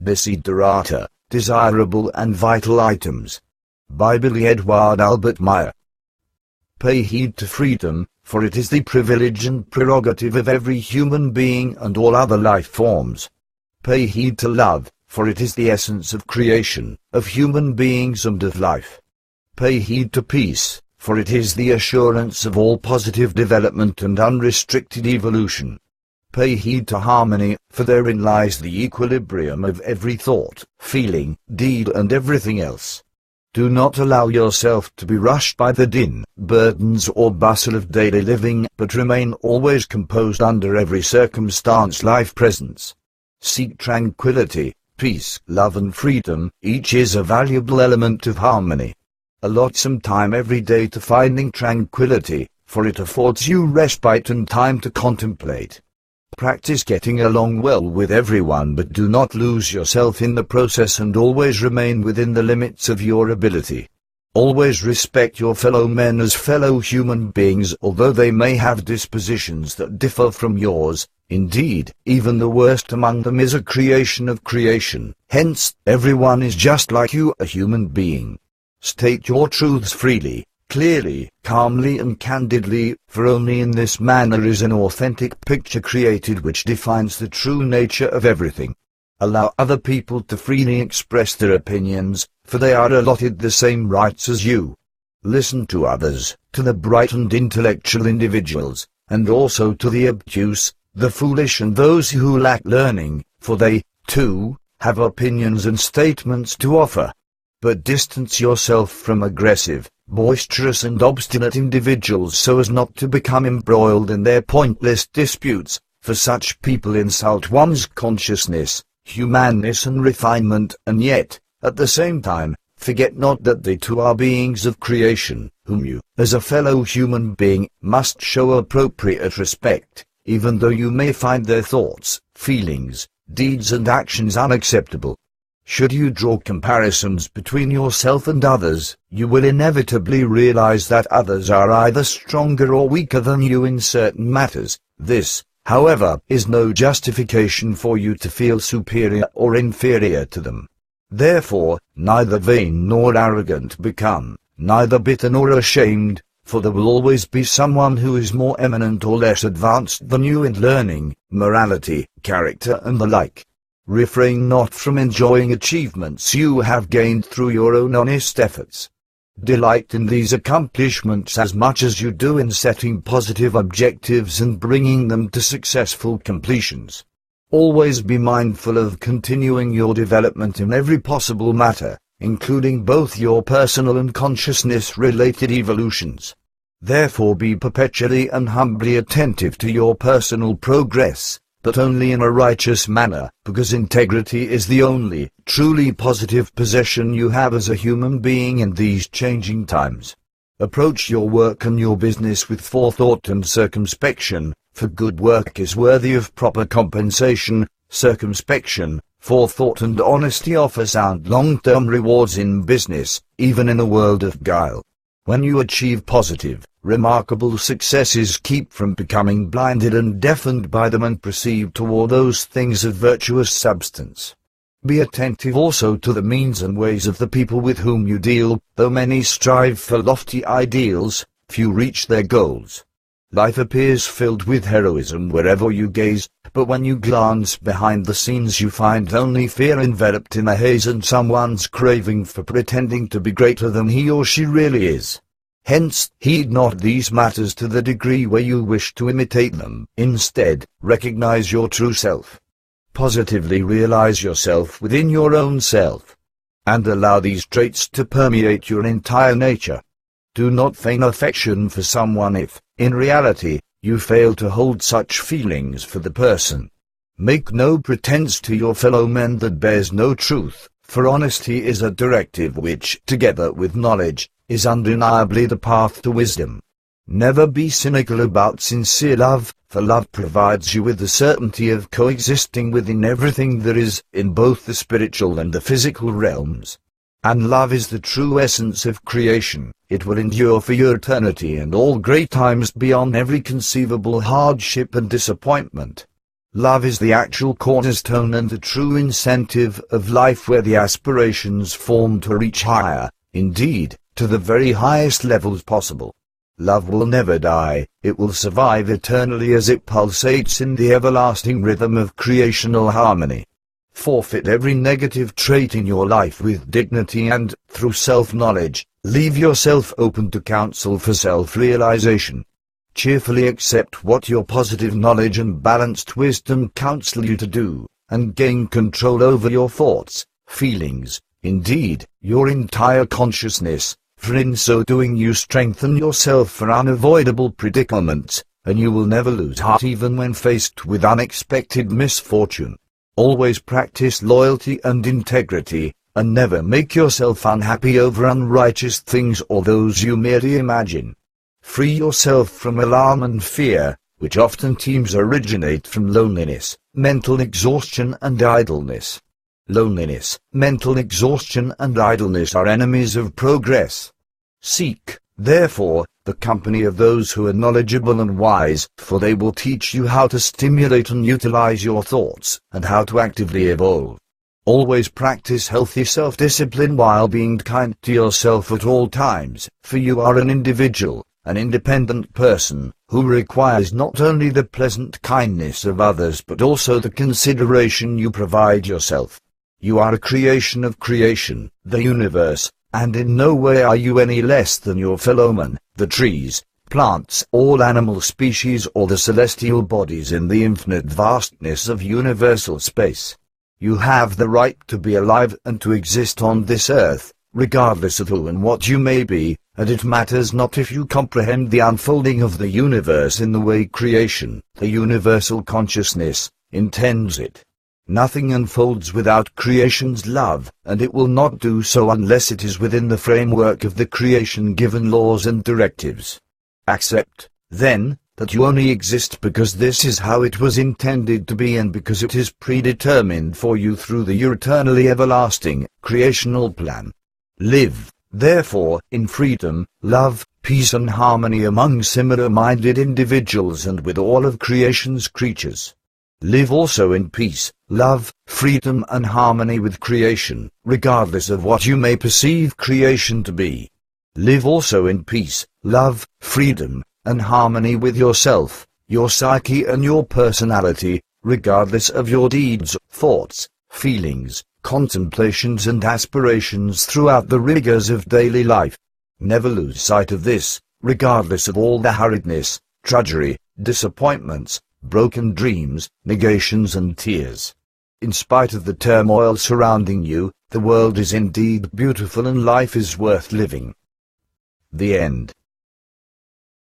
Desiderata, Desirable and Vital Items. By Billy Edward Albert Meier. Pay heed to freedom, for it is the privilege and prerogative of every human being and all other life forms. Pay heed to love, for it is the essence of creation, of human beings and of life. Pay heed to peace, for it is the assurance of all positive development and unrestricted evolution. Pay heed to harmony, for therein lies the equilibrium of every thought, feeling, deed and everything else. Do not allow yourself to be rushed by the din, burdens or bustle of daily living, but remain always composed under every circumstance life presents. Seek tranquility, peace, love and freedom, each is a valuable element of harmony. Allot some time every day to finding tranquility, for it affords you respite and time to contemplate. Practice getting along well with everyone, but do not lose yourself in the process, and always remain within the limits of your ability. Always respect your fellow men as fellow human beings, although they may have dispositions that differ from yours. Indeed, even the worst among them is a creation of creation. Hence, everyone is just like you, a human being. State your truths freely, clearly, calmly and candidly, for only in this manner is an authentic picture created which defines the true nature of everything. Allow other people to freely express their opinions, for they are allotted the same rights as you. Listen to others, to the bright and intellectual individuals, and also to the obtuse, the foolish and those who lack learning, for they, too, have opinions and statements to offer. But distance yourself from aggressive, boisterous and obstinate individuals so as not to become embroiled in their pointless disputes, for such people insult one's consciousness, humanness and refinement, and yet, at the same time, forget not that they too are beings of creation, whom you, as a fellow human being, must show appropriate respect, even though you may find their thoughts, feelings, deeds and actions unacceptable. Should you draw comparisons between yourself and others, you will inevitably realize that others are either stronger or weaker than you in certain matters. This, however, is no justification for you to feel superior or inferior to them. Therefore, neither vain nor arrogant become, neither bitter nor ashamed, for there will always be someone who is more eminent or less advanced than you in learning, morality, character and the like. Refrain not from enjoying achievements you have gained through your own honest efforts. Delight in these accomplishments as much as you do in setting positive objectives and bringing them to successful completions. Always be mindful of continuing your development in every possible matter, including both your personal and consciousness-related evolutions. Therefore be perpetually and humbly attentive to your personal progress, but only in a righteous manner, because integrity is the only, truly positive possession you have as a human being in these changing times. Approach your work and your business with forethought and circumspection, for good work is worthy of proper compensation. Circumspection, forethought and honesty offer sound long-term rewards in business, even in a world of guile. When you achieve positive, remarkable successes, keep from becoming blinded and deafened by them and proceed toward those things of virtuous substance. Be attentive also to the means and ways of the people with whom you deal. Though many strive for lofty ideals, few reach their goals. Life appears filled with heroism wherever you gaze, but when you glance behind the scenes you find only fear enveloped in a haze and someone's craving for pretending to be greater than he or she really is. Hence, heed not these matters to the degree where you wish to imitate them. Instead, recognize your true self. Positively realize yourself within your own self, and allow these traits to permeate your entire nature. Do not feign affection for someone if, in reality, you fail to hold such feelings for the person. Make no pretense to your fellow men that bears no truth, for honesty is a directive which, together with knowledge, is undeniably the path to wisdom. Never be cynical about sincere love, for love provides you with the certainty of coexisting within everything there is, in both the spiritual and the physical realms. And love is the true essence of creation. It will endure for your eternity and all great times beyond every conceivable hardship and disappointment. Love is the actual cornerstone and the true incentive of life, where the aspirations form to reach higher, indeed, to the very highest levels possible. Love will never die, it will survive eternally as it pulsates in the everlasting rhythm of creational harmony. Forfeit every negative trait in your life with dignity and, through self-knowledge, leave yourself open to counsel for self-realization. Cheerfully accept what your positive knowledge and balanced wisdom counsel you to do, and gain control over your thoughts, feelings, indeed, your entire consciousness, for in so doing you strengthen yourself for unavoidable predicaments, and you will never lose heart even when faced with unexpected misfortune. Always practice loyalty and integrity, and never make yourself unhappy over unrighteous things or those you merely imagine. Free yourself from alarm and fear, which oftentimes originate from loneliness, mental exhaustion and idleness. Loneliness, mental exhaustion and idleness are enemies of progress. Seek, therefore, the company of those who are knowledgeable and wise, for they will teach you how to stimulate and utilize your thoughts, and how to actively evolve. Always practice healthy self-discipline while being kind to yourself at all times, for you are an individual, an independent person, who requires not only the pleasant kindness of others but also the consideration you provide yourself. You are a creation of creation, the universe, and in no way are you any less than your fellow man, the trees, plants, all animal species or the celestial bodies in the infinite vastness of universal space. You have the right to be alive and to exist on this earth, regardless of who and what you may be, and it matters not if you comprehend the unfolding of the universe in the way creation, the universal consciousness, intends it. Nothing unfolds without creation's love, and it will not do so unless it is within the framework of the creation-given laws and directives. Accept, then, that you only exist because this is how it was intended to be and because it is predetermined for you through the eternally everlasting, creational plan. Live, therefore, in freedom, love, peace and harmony among similar-minded individuals and with all of creation's creatures. Live also in peace, love, freedom and harmony with creation, regardless of what you may perceive creation to be. Live also in peace, love, freedom, and harmony with yourself, your psyche and your personality, regardless of your deeds, thoughts, feelings, contemplations and aspirations throughout the rigors of daily life. Never lose sight of this, regardless of all the hurriedness, drudgery, disappointments, broken dreams, negations and tears. In spite of the turmoil surrounding you, the world is indeed beautiful and life is worth living. The end.